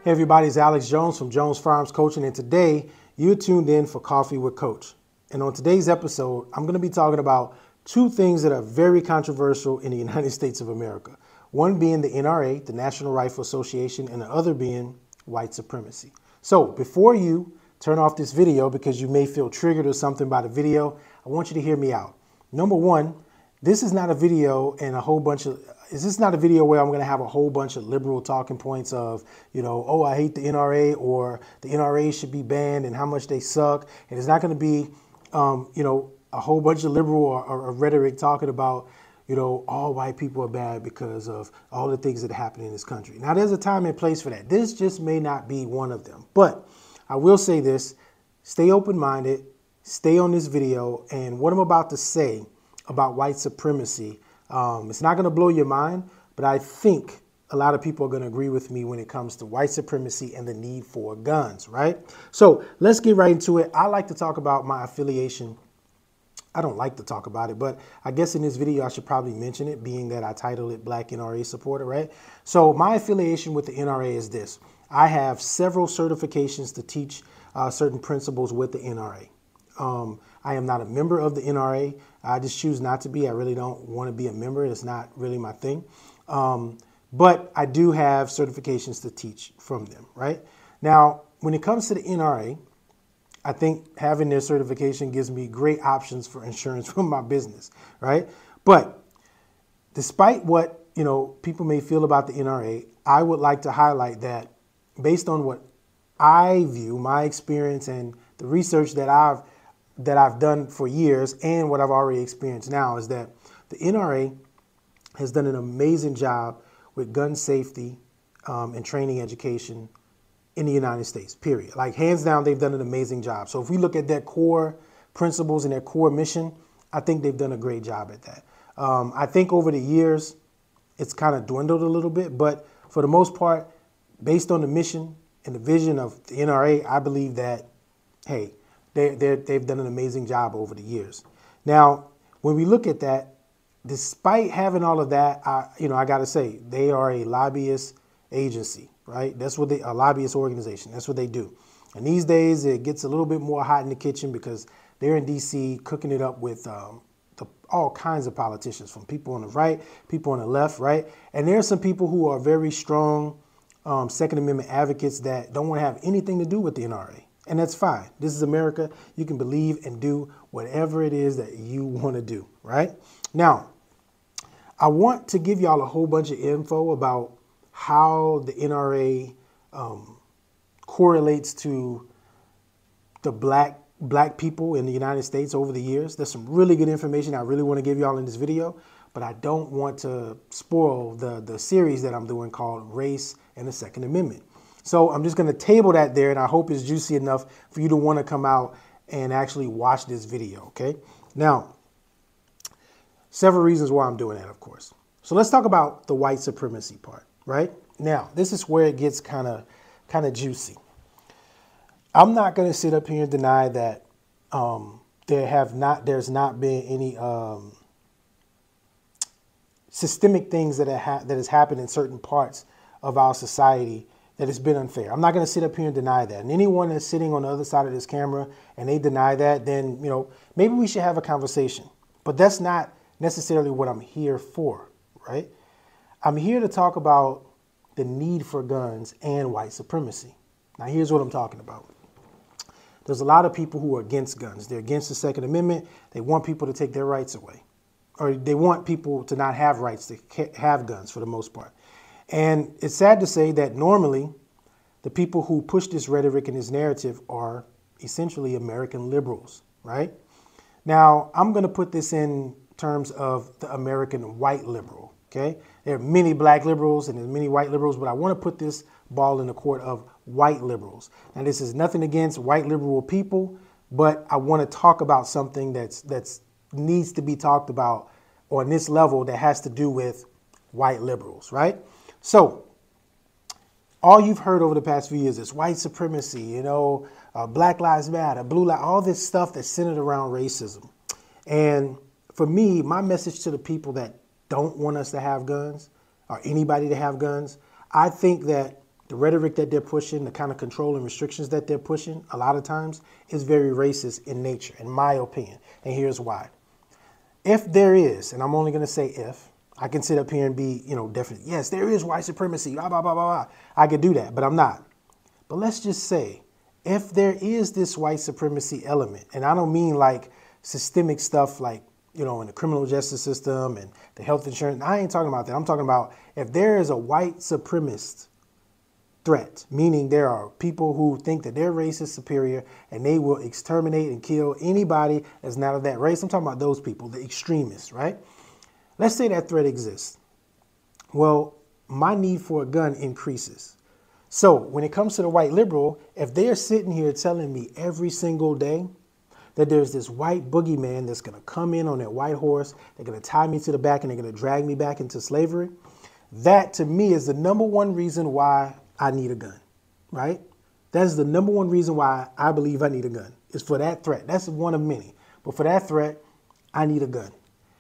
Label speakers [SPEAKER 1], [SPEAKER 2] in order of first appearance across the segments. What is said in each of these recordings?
[SPEAKER 1] Hey everybody, it's Alex Jones from Jones Farms Coaching, and today you're tuned in for Coffee with Coach. And on today's episode, I'm going to be talking about two things that are very controversial in the United States of America. One being the NRA, the National Rifle Association, and the other being white supremacy. So before you turn off this video because you may feel triggered or something by the video, I want you to hear me out. Number one, this is not a video and this is not a video where I'm going to have a whole bunch of liberal talking points of, oh, I hate the NRA, or the NRA should be banned and how much they suck. And it's not going to be, a whole bunch of liberal or rhetoric talking about, all white people are bad because of all the things that happen in this country. Now, there's a time and place for that. This just may not be one of them. But I will say this, stay open-minded, stay on this video, and what I'm about to say about white supremacy, it's not going to blow your mind, but I think a lot of people are going to agree with me when it comes to white supremacy and the need for guns, right? So let's get right into it. I like to talk about my affiliation. I don't like to talk about it, but I guess in this video I should probably mention it, being that I titled it Black NRA Supporter, right? So my affiliation with the NRA is this. I have several certifications to teach certain principles with the NRA. I am not a member of the NRA. I just choose not to be. I really don't want to be a member. It's not really my thing. But I do have certifications to teach from them, right? Now, when it comes to the NRA, I think having their certification gives me great options for insurance from my business, right? But despite what, people may feel about the NRA, I would like to highlight that based on what I view, my experience and the research that I've done for years and what I've already experienced now, is that the NRA has done an amazing job with gun safety and training education in the United States, period. Like, hands down, they've done an amazing job. So if we look at their core principles and their core mission, I think they've done a great job at that. I think over the years, it's kind of dwindled a little bit, but for the most part, based on the mission and the vision of the NRA, I believe that, hey, they've done an amazing job over the years. Now, when we look at that, despite having all of that, I got to say, they are a lobbyist agency, right? That's what a lobbyist organization. That's what they do. And these days, it gets a little bit more hot in the kitchen because they're in D.C. cooking it up with all kinds of politicians, from people on the right, people on the left, right? And there are some people who are very strong Second Amendment advocates that don't want to have anything to do with the NRA. And that's fine. This is America. You can believe and do whatever it is that you want to do, right? Now, I want to give y'all a whole bunch of info about how the NRA correlates to the black people in the United States over the years. There's some really good information I really want to give y'all in this video, but I don't want to spoil the series that I'm doing called Race and the Second Amendment. So I'm just going to table that there, and I hope it's juicy enough for you to want to come out and actually watch this video, okay? Now, several reasons why I'm doing that, of course. So let's talk about the white supremacy part, right? Now, this is where it gets kind of juicy. I'm not going to sit up here and deny that there's not been any systemic things that has happened in certain parts of our society that it's been unfair. I'm not going to sit up here and deny that. And anyone that's sitting on the other side of this camera and they deny that, then, maybe we should have a conversation. But that's not necessarily what I'm here for, right? I'm here to talk about the need for guns and white supremacy. Now, here's what I'm talking about. There's a lot of people who are against guns. They're against the Second Amendment. They want people to take their rights away. Or they want people to not have rights to have guns for the most part. And it's sad to say that normally the people who push this rhetoric and this narrative are essentially American liberals, right? Now, I'm going to put this in terms of the American white liberal, okay? There are many black liberals and there's many white liberals, but I want to put this ball in the court of white liberals. Now, this is nothing against white liberal people, but I want to talk about something that's needs to be talked about on this level that has to do with white liberals, right? So all you've heard over the past few years is white supremacy, Black Lives Matter, blue lives, all this stuff that's centered around racism. And for me, my message to the people that don't want us to have guns or anybody to have guns, I think that the rhetoric that they're pushing, the kind of control and restrictions that they're pushing, a lot of times is very racist in nature, in my opinion. And here's why. If there is, and I'm only going to say if, I can sit up here and be, definite. Yes, there is white supremacy, blah, blah, blah, blah, blah. I could do that, but I'm not. But let's just say, if there is this white supremacy element, and I don't mean like systemic stuff like, in the criminal justice system and the health insurance. I ain't talking about that. I'm talking about if there is a white supremacist threat, meaning there are people who think that their race is superior and they will exterminate and kill anybody that's not of that race. I'm talking about those people, the extremists, right? Let's say that threat exists. Well, my need for a gun increases. So when it comes to the white liberal, if they're sitting here telling me every single day that there's this white boogeyman that's going to come in on that white horse, they're going to tie me to the back and they're going to drag me back into slavery, that to me is the number one reason why I need a gun, right? That is the number one reason why I believe I need a gun, is for that threat. That's one of many. But for that threat, I need a gun.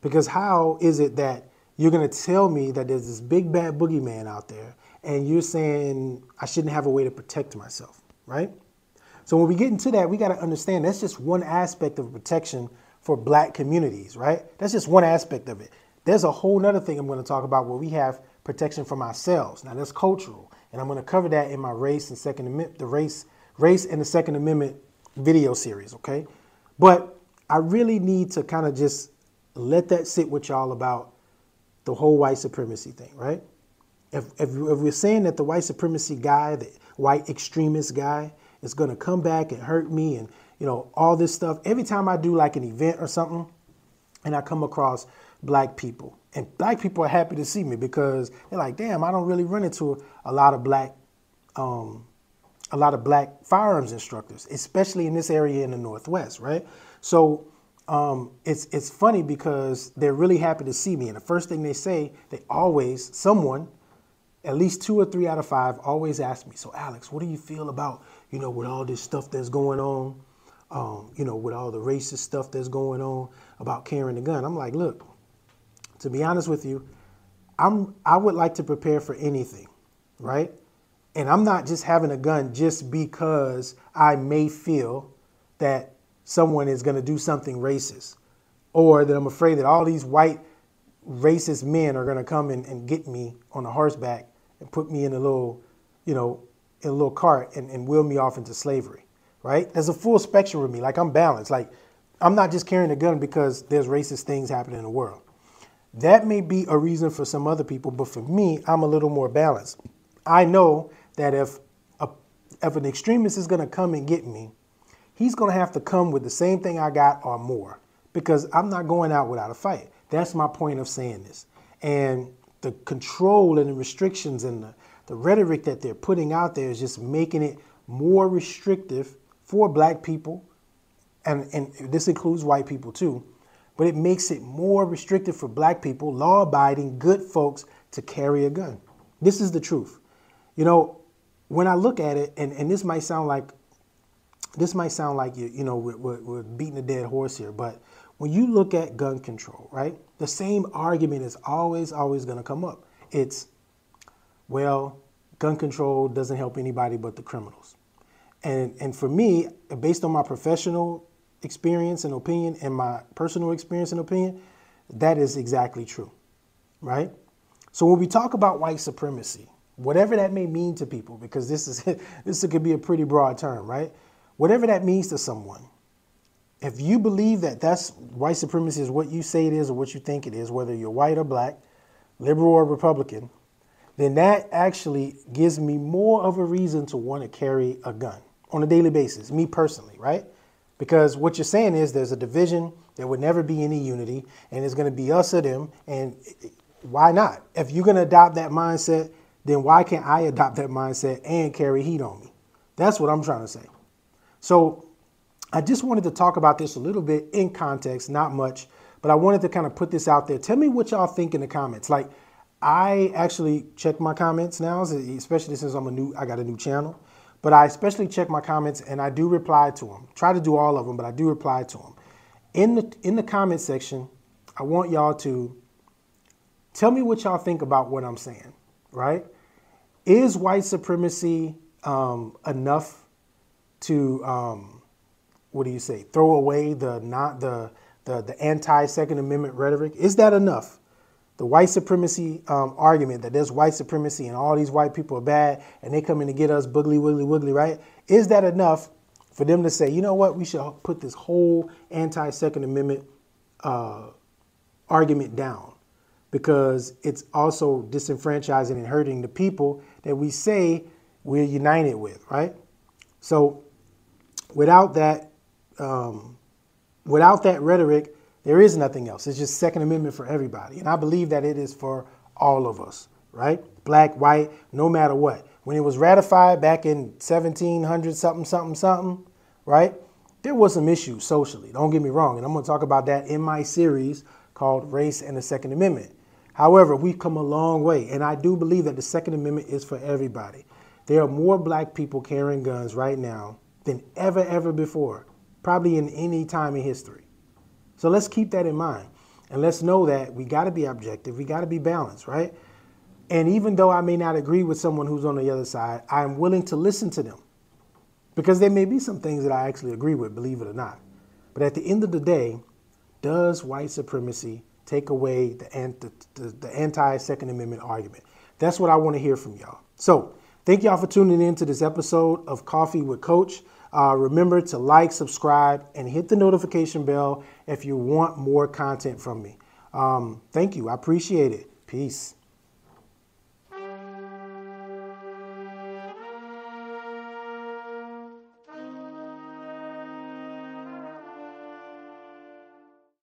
[SPEAKER 1] Because how is it that you're going to tell me that there's this big bad boogeyman out there and you're saying I shouldn't have a way to protect myself, right? So when we get into that, we got to understand that's just one aspect of protection for black communities, right? That's just one aspect of it. There's a whole nother thing I'm going to talk about where we have protection from ourselves. Now that's cultural, and I'm going to cover that in my race and the Second Amendment video series, okay? But I really need to kind of just let that sit with y'all about the whole white supremacy thing, right? If we're saying that the white supremacy guy, the white extremist guy, is going to come back and hurt me and, all this stuff. Every time I do like an event or something and I come across black people, and black people are happy to see me because they're like, damn, I don't really run into a lot of black firearms instructors, especially in this area in the Northwest, right? So it's funny because they're really happy to see me. And the first thing they say, someone, at least 2 or 3 out of 5 always ask me, so Alex, what do you feel about, with all this stuff that's going on, with all the racist stuff that's going on about carrying a gun? I'm like, look, to be honest with you, I would like to prepare for anything, right? And I'm not just having a gun just because I may feel that someone is going to do something racist, or that I'm afraid that all these white racist men are going to come and get me on a horseback and put me in a little, in a little cart and wheel me off into slavery, right? There's a full spectrum of me. Like, I'm balanced. Like, I'm not just carrying a gun because there's racist things happening in the world. That may be a reason for some other people, but for me, I'm a little more balanced. I know that if an extremist is going to come and get me, he's going to have to come with the same thing I got or more, because I'm not going out without a fight. That's my point of saying this. And the control and the restrictions and the rhetoric that they're putting out there is just making it more restrictive for black people. And this includes white people too. But it makes it more restrictive for black people, law-abiding, good folks, to carry a gun. This is the truth. When I look at it, and this might sound like we're beating a dead horse here, but when you look at gun control, right, the same argument is always going to come up. It's, well, gun control doesn't help anybody but the criminals. And for me, based on my professional experience and opinion and my personal experience and opinion, that is exactly true, right? So when we talk about white supremacy, whatever that may mean to people, because this could be a pretty broad term, right? Whatever that means to someone, if you believe that white supremacy is what you say it is or what you think it is, whether you're white or black, liberal or Republican, then that actually gives me more of a reason to want to carry a gun on a daily basis, me personally, right? Because what you're saying is there's a division, there would never be any unity, and it's going to be us or them, and why not? If you're going to adopt that mindset, then why can't I adopt that mindset and carry heat on me? That's what I'm trying to say. So I just wanted to talk about this a little bit in context, not much, but I wanted to kind of put this out there. Tell me what y'all think in the comments. Like, I actually check my comments now, especially since I got a new channel, but I especially check my comments and I do reply to them. Try to do all of them, but I do reply to them. In the comment section, I want y'all to tell me what y'all think about what I'm saying, right? Is white supremacy enough to throw away the anti-Second Amendment rhetoric? Is that enough? The white supremacy argument that there's white supremacy and all these white people are bad and they come in to get us boogly, wiggly, wiggly, right? Is that enough for them to say, you know what, we should put this whole anti-Second Amendment argument down, because it's also disenfranchising and hurting the people that we say we're united with, right? So without that rhetoric, there is nothing else. It's just Second Amendment for everybody. And I believe that it is for all of us, right? Black, white, no matter what. When it was ratified back in 1700 something, right? There was some issues socially, don't get me wrong. And I'm going to talk about that in my series called Race and the Second Amendment. However, we've come a long way. And I do believe that the Second Amendment is for everybody. There are more black people carrying guns right now than ever before, probably in any time in history. So let's keep that in mind. And let's know that we got to be objective. We got to be balanced, right? And even though I may not agree with someone who's on the other side, I'm willing to listen to them, because there may be some things that I actually agree with, believe it or not. But at the end of the day, does white supremacy take away the anti-Second Amendment argument? That's what I want to hear from y'all. So thank y'all for tuning in to this episode of Coffee with Coach. Remember to like, subscribe, and hit the notification bell if you want more content from me. Thank you. I appreciate it. Peace.